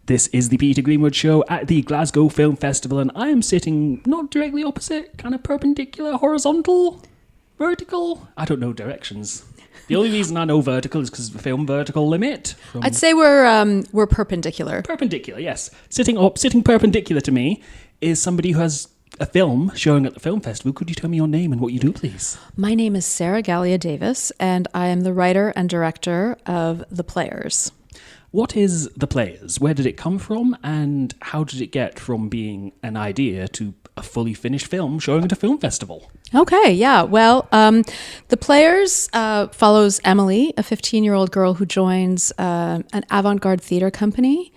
This is the Peter Greenwood Show at the Glasgow Film Festival, and I am sitting not directly opposite, kind of perpendicular, horizontal, vertical. I don't know directions. The only reason I know vertical is because of the film Vertical Limit. I'd say we're perpendicular. Perpendicular, yes. Sitting perpendicular to me is somebody who has a film showing at the film festival. Could you tell me your name and what you do, please? My name is Sarah Galea-Davis, and I am the writer and director of The Players. What is The Players? Where did it come from? And how did it get from being an idea to a fully finished film showing at a film festival? Okay, yeah. Well, The Players follows Emily, a 15-year-old girl who joins an avant-garde theater company,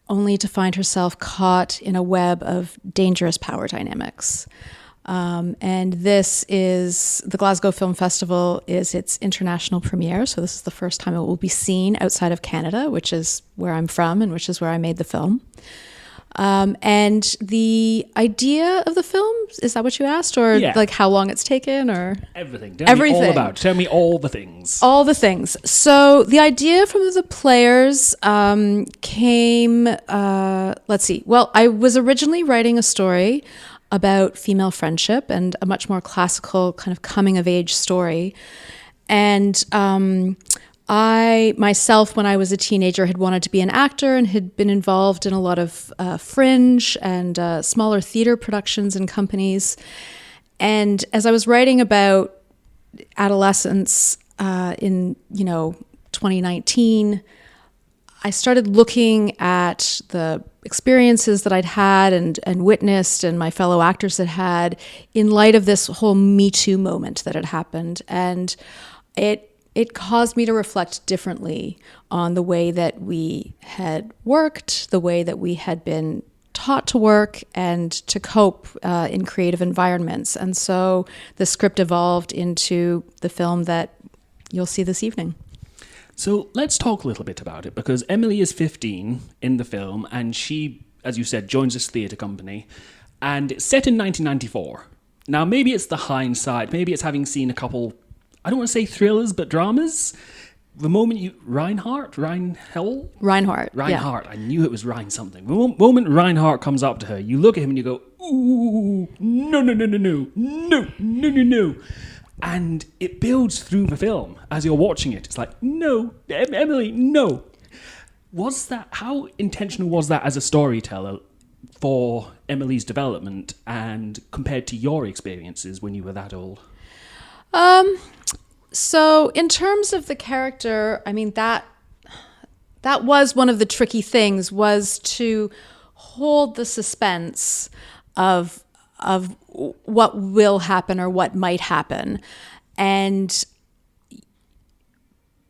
only to find herself caught in a web of dangerous power dynamics. And this is, the Glasgow Film Festival is its international premiere, so this is the first time it will be seen outside of Canada, which is where I'm from and which is where I made the film. And the idea of the film, is that what you asked? Or like how long it's taken or? Everything. Tell me all about it. Tell me all the things. All the things. So the idea from The Players came, let's see. Well, I was originally writing a story about female friendship and a much more classical kind of coming of age story. And I myself, when I was a teenager, had wanted to be an actor and had been involved in a lot of fringe and smaller theater productions and companies. And as I was writing about adolescence in 2019, I started looking at the experiences that I'd had and witnessed and my fellow actors had in light of this whole Me Too moment that had happened. And it caused me to reflect differently on the way that we had worked, the way that we had been taught to work and to cope in creative environments. And so the script evolved into the film that you'll see this evening. So let's talk a little bit about it, because Emily is 15 in the film, and she, as you said, joins this theatre company, and it's set in 1994. Now, maybe it's the hindsight, maybe it's having seen a couple, I don't want to say thrillers, but dramas. The moment you... Reinhardt? Yeah. I knew it was Ryan something. The moment Reinhardt comes up to her, you look at him and you go, ooh, no. And it builds through the film as you're watching it. It's like, no, Emily, no. How intentional was that as a storyteller for Emily's development and compared to your experiences when you were that old? So in terms of the character, I mean, that was one of the tricky things, was to hold the suspense of what will happen or what might happen. And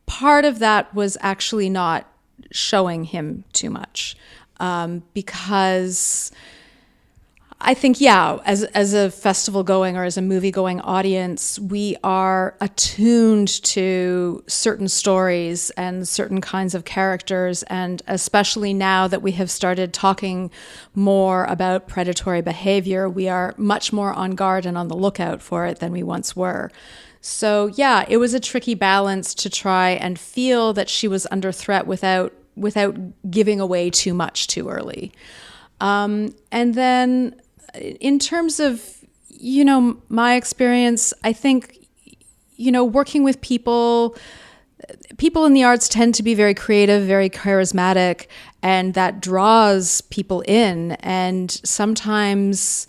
part of that was actually not showing him too much, because I think, as a festival going or as a movie going audience, we are attuned to certain stories and certain kinds of characters. And especially now that we have started talking more about predatory behavior, we are much more on guard and on the lookout for it than we once were. So it was a tricky balance to try and feel that she was under threat without giving away too much too early. And then in terms of, my experience, I think, working with people in the arts tend to be very creative, very charismatic, and that draws people in. And sometimes,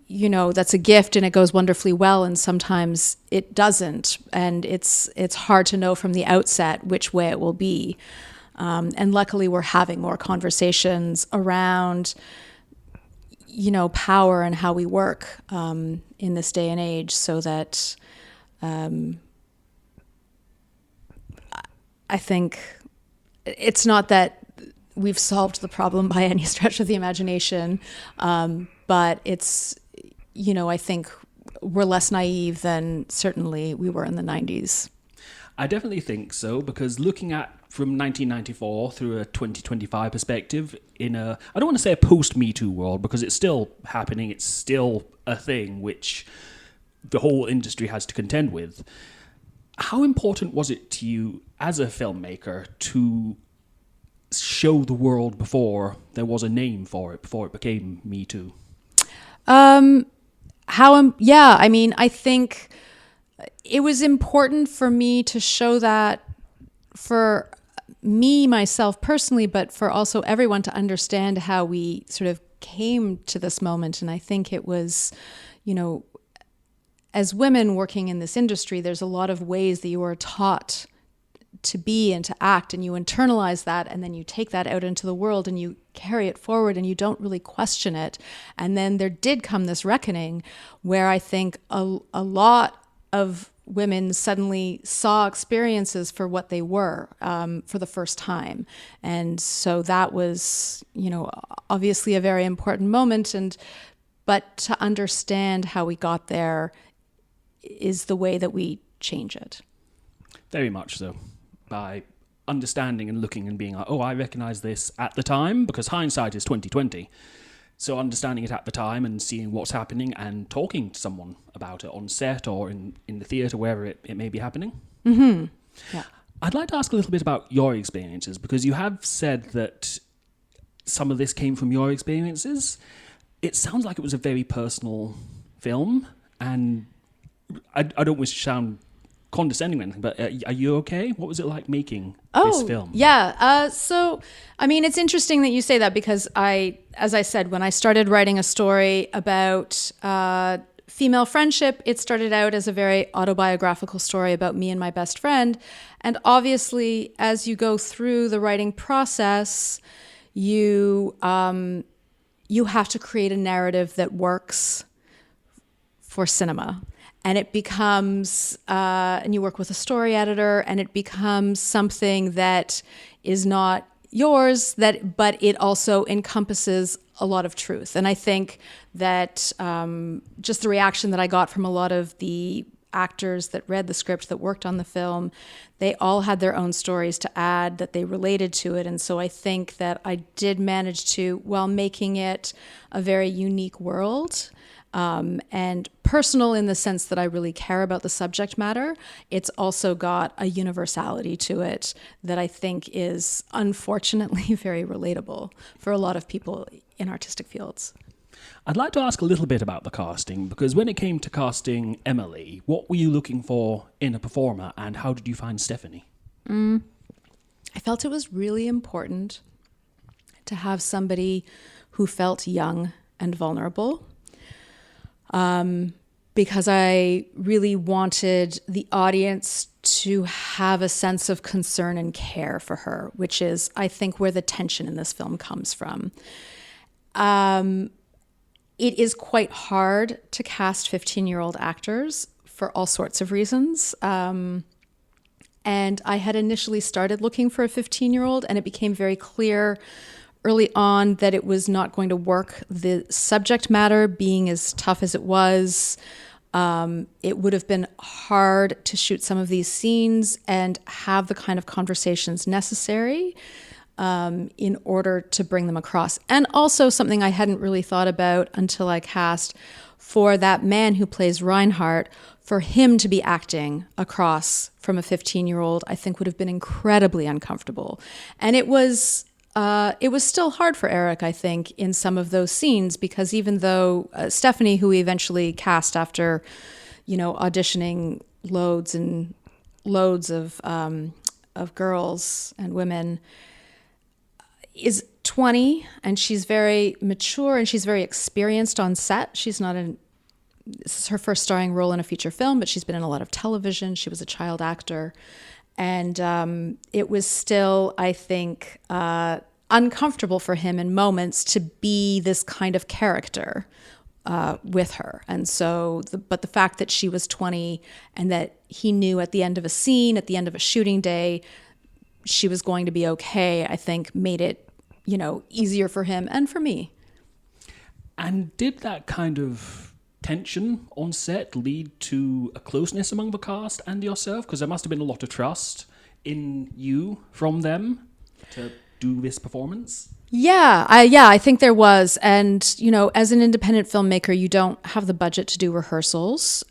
that's a gift and it goes wonderfully well, and sometimes it doesn't. And it's hard to know from the outset which way it will be. And luckily, we're having more conversations around power and how we work in this day and age, so that I think it's not that we've solved the problem by any stretch of the imagination, but it's, I think we're less naive than certainly we were in the 90s. I definitely think so, because looking at from 1994 through a 2025 perspective in I don't want to say a post-Me Too world, because it's still happening, it's still a thing which the whole industry has to contend with. How important was it to you as a filmmaker to show the world before there was a name for it, before it became Me Too? I mean, I think it was important for me to show that for me, myself personally, but for also everyone to understand how we sort of came to this moment. And I think it was, as women working in this industry, there's a lot of ways that you are taught to be and to act, and you internalize that, and then you take that out into the world and you carry it forward and you don't really question it. And then there did come this reckoning where I think a lot of women suddenly saw experiences for what they were, for the first time. And so that was, obviously a very important moment. But to understand how we got there is the way that we change it. Very much so. By understanding and looking and being like, oh, I recognize this at the time, because hindsight is 2020. So understanding it at the time and seeing what's happening and talking to someone about it on set or in the theatre, wherever it may be happening. Mm-hmm. Yeah. I'd like to ask a little bit about your experiences, because you have said that some of this came from your experiences. It sounds like it was a very personal film, and I don't wish to sound condescending or anything, but are you okay? What was it like making this film? Yeah. So, I mean, it's interesting that you say that, because as I said, when I started writing a story about female friendship, it started out as a very autobiographical story about me and my best friend. And obviously, as you go through the writing process, you have to create a narrative that works for cinema. And it becomes, and you work with a story editor, and it becomes something that is not yours, but it also encompasses a lot of truth. And I think that just the reaction that I got from a lot of the actors that read the script, that worked on the film, they all had their own stories to add, that they related to it. And so I think that I did manage to, while making it a very unique world, and personal in the sense that I really care about the subject matter, it's also got a universality to it that I think is unfortunately very relatable for a lot of people in artistic fields. I'd like to ask a little bit about the casting, because when it came to casting Emily, what were you looking for in a performer, and how did you find Stephanie? I felt it was really important to have somebody who felt young and vulnerable. Because I really wanted the audience to have a sense of concern and care for her, which is, I think, where the tension in this film comes from. It is quite hard to cast 15-year-old actors for all sorts of reasons. And I had initially started looking for a 15-year-old, and it became very clear early on that it was not going to work. The subject matter being as tough as it was, it would have been hard to shoot some of these scenes and have the kind of conversations necessary in order to bring them across. And also something I hadn't really thought about until I cast, for that man who plays Reinhardt, for him to be acting across from a 15-year-old, I think would have been incredibly uncomfortable. And it was still hard for Eric, I think, in some of those scenes, because even though Stephanie, who we eventually cast after, auditioning loads and loads of girls and women, is 20, and she's very mature and she's very experienced on set. This is her first starring role in a feature film, but she's been in a lot of television. She was a child actor. And it was still, I think, uncomfortable for him in moments to be this kind of character with her. And so, but the fact that she was 20 and that he knew at the end of a scene, at the end of a shooting day, she was going to be okay, I think made it, easier for him and for me. And did that kind of tension on set lead to a closeness among the cast and yourself? Because there must have been a lot of trust in you from them to do this performance. I think there was. And, as an independent filmmaker, you don't have the budget to do rehearsals.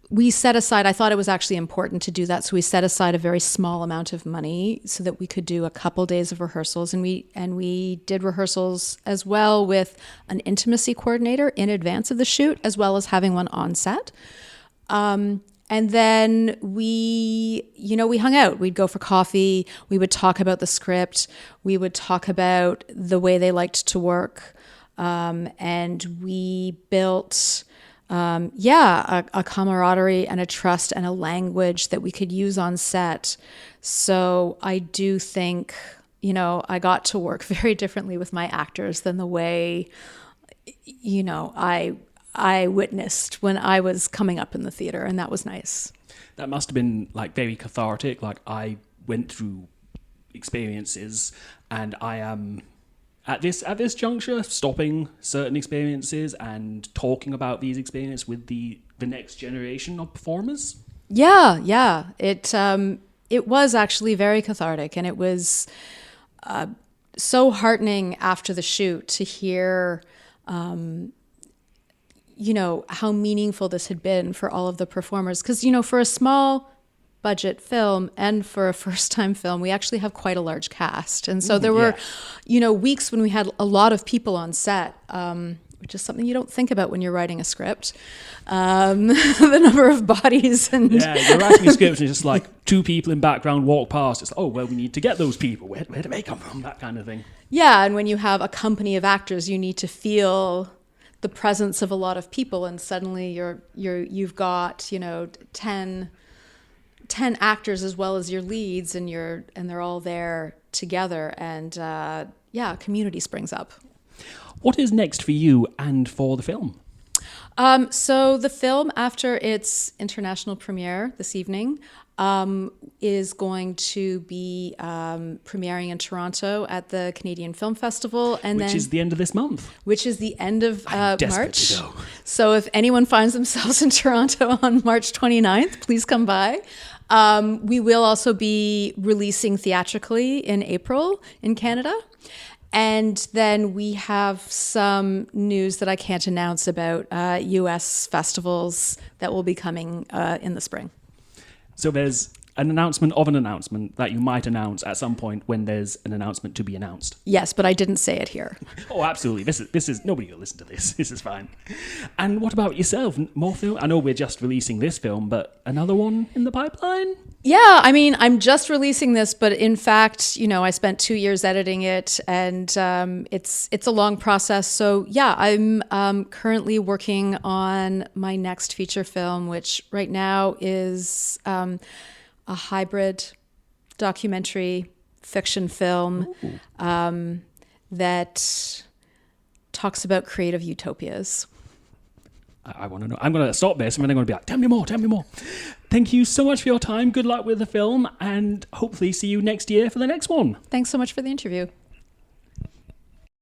we set aside, I thought it was actually important to do that. So we set aside a very small amount of money so that we could do a couple days of rehearsals. And we did rehearsals as well with an intimacy coordinator in advance of the shoot, as well as having one on set. And then we hung out. We'd go for coffee. We would talk about the script. We would talk about the way they liked to work. And we built a camaraderie and a trust and a language that we could use on set. So I do think, I got to work very differently with my actors than the way, I witnessed when I was coming up in the theater, and that was nice. That must have been like very cathartic. Like I went through experiences, and I am at this juncture stopping certain experiences and talking about these experiences with the next generation of performers. Yeah. It was actually very cathartic, and it was so heartening after the shoot to hear how meaningful this had been for all of the performers. Because, for a small budget film and for a first time film, we actually have quite a large cast. And so there were, weeks when we had a lot of people on set, which is something you don't think about when you're writing a script. The number of bodies and... Yeah, you're writing a script and it's just like two people in background walk past. It's like, oh, well, we need to get those people. Where do they come from? That kind of thing. Yeah, and when you have a company of actors, you need to feel the presence of a lot of people, and suddenly you've got 10 actors as well as your leads, and they're all there together, and community springs up. What is next for you and for the film? So the film, after its international premiere this evening, is going to be premiering in Toronto at the Canadian Film Festival, Which is the end of this month. Which is the end of March. To go. So if anyone finds themselves in Toronto on March 29th, please come by. We will also be releasing theatrically in April in Canada. And then we have some news that I can't announce about US festivals that will be coming in the spring. So there's an announcement of an announcement that you might announce at some point when there's an announcement to be announced. Yes, but I didn't say it here. Oh, absolutely. This is nobody will listen to this. This is fine. And what about yourself? More film? I know we're just releasing this film, but another one in the pipeline? Yeah, I mean, I'm just releasing this, but in fact, I spent 2 years editing it, and it's a long process. So yeah, I'm currently working on my next feature film, which right now is a hybrid documentary fiction film that talks about creative utopias. I want to know. I'm going to stop this and then I'm going to be like, tell me more. Thank you so much for your time. Good luck with the film and hopefully see you next year for the next one. Thanks so much for the interview.